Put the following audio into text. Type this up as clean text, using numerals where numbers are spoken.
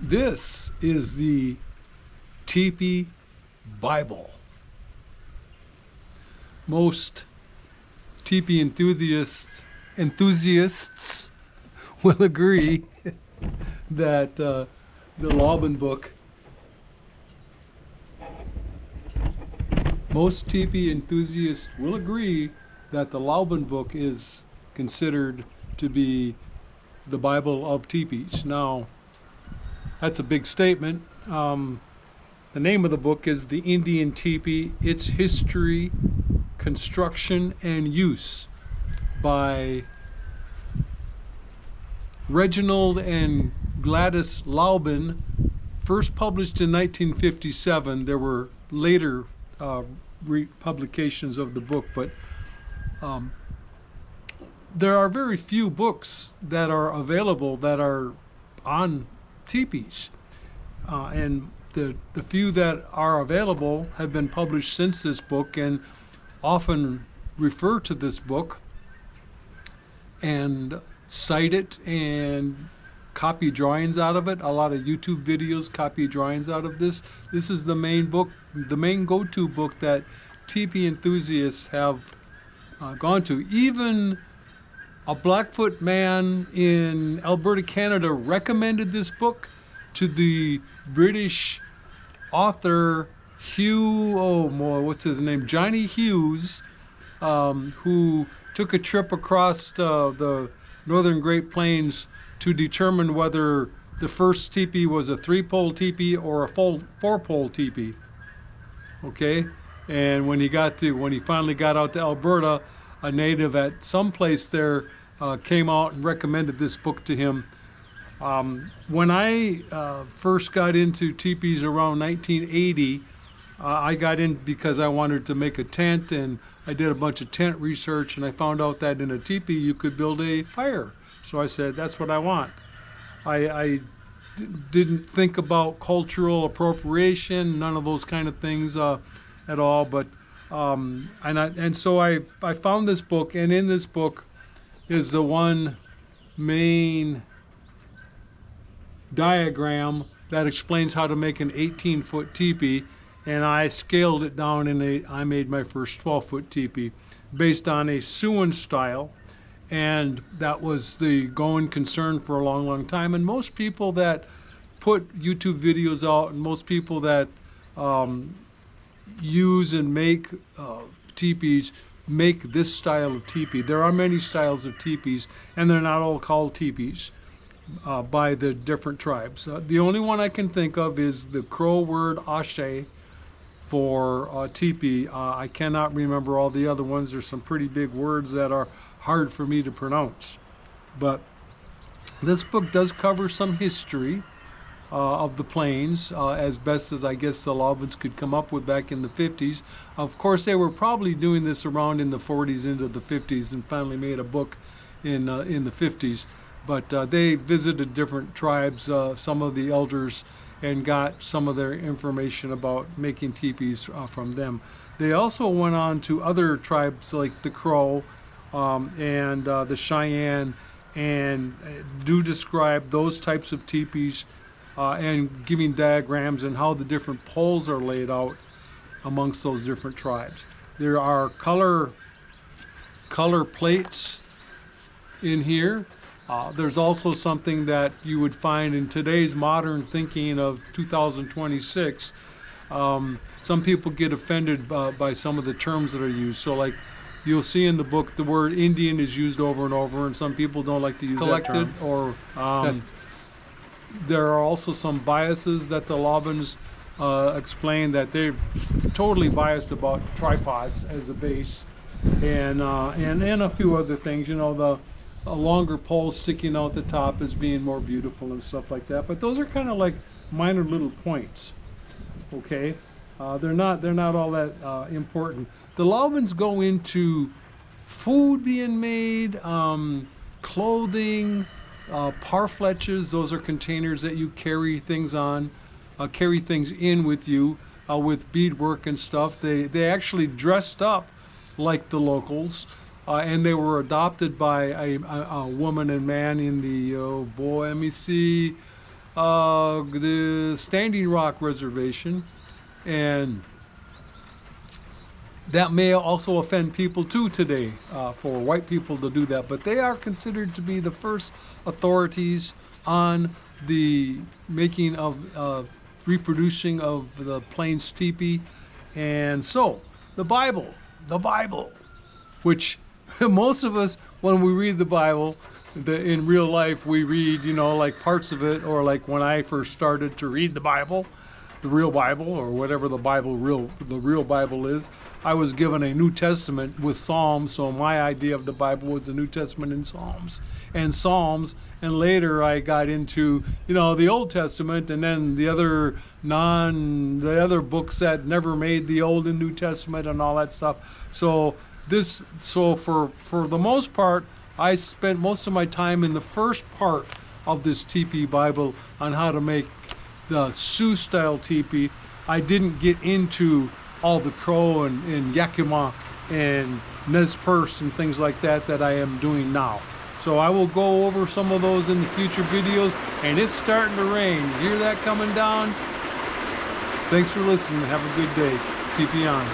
This is the Tipi Bible. Most Tipi enthusiasts will agree that the Laubin book. Most Tipi enthusiasts will agree that the Laubin book is considered to be the Bible of Tipis. Now, that's a big statement. The name of the book is The Indian Tipi, Its History, Construction, and Use by Reginald and Gladys Laubin, first published in 1957. There were later republications of the book, but there are very few books that are available that are on tipis, and the few that are available have been published since this book and often refer to this book and cite it and copy drawings out of it. A lot of YouTube videos copy drawings out of this. This is the main book, the main go-to book that Tipi enthusiasts have gone to. Even a Blackfoot man in Alberta, Canada recommended this book to the British author what's his name? Johnny Hughes, who took a trip across the northern Great Plains to determine whether the first teepee was a 3-pole teepee or a 4-pole teepee. Okay, and when he finally got out to Alberta, a native at some place there came out and recommended this book to him. When I first got into teepees around 1980, I got in because I wanted to make a tent, and I did a bunch of tent research, and I found out that in a teepee you could build a fire. So I said, that's what I want. I didn't think about cultural appropriation, none of those kind of things at all. But so I found this book, and in this book is the one main diagram that explains how to make an 18-foot teepee, and I scaled it down, and I made my first 12-foot teepee based on a Siouan style. And that was the going concern for a long, long time. And most people that put YouTube videos out, and most people that use and make teepees, make this style of teepee. There are many styles of teepees, and they're not all called teepees by the different tribes. The only one I can think of is the Crow word ashe for teepee. I cannot remember all the other ones. There's some pretty big words that are hard for me to pronounce. But this book does cover some history of the plains, as best as I guess the Laubins could come up with back in the 50s. Of course, they were probably doing this around in the 40s into the 50s and finally made a book in the 50s. But they visited different tribes, some of the elders, and got some of their information about making teepees from them. They also went on to other tribes like the Crow and the Cheyenne, and do describe those types of teepees and giving diagrams and how the different poles are laid out amongst those different tribes. There are color plates in here. There's also something that you would find in today's modern thinking of 2026. Some people get offended by some of the terms that are used. So like you'll see in the book, the word Indian is used over and over, and some people don't like to use that term. Or there are also some biases that the Laubins explain, that they're totally biased about tripods as a base, and a few other things. You know, a longer pole sticking out the top as being more beautiful and stuff like that. But those are kind of like minor little points. Okay, they're not all that important. The Laubins go into food being made, clothing, parfleches. Those are containers that you carry things on, carry things in with you, with beadwork and stuff. They actually dressed up like the locals. And they were adopted by a woman and man in the, the Standing Rock Reservation, and that may also offend people too today, for white people to do that, but they are considered to be the first authorities on the making of reproducing of the Plains Tipi. And so the Bible, which most of us, when we read the Bible, in real life, we read, like parts of it, or like when I first started to read the Bible, the real Bible, or whatever the real Bible is, I was given a New Testament with Psalms. So my idea of the Bible was the New Testament and Psalms, and later I got into, the Old Testament, and then the other books that never made the Old and New Testament and all that stuff. So for the most part, I spent most of my time in the first part of this Tipi Bible on how to make the Sioux style Tipi. I didn't get into all the Crow and Yakima and Nez Perce and things like that I am doing now. So I will go over some of those in the future videos. And it's starting to rain. You hear that coming down? Thanks for listening. Have a good day. Tipi on.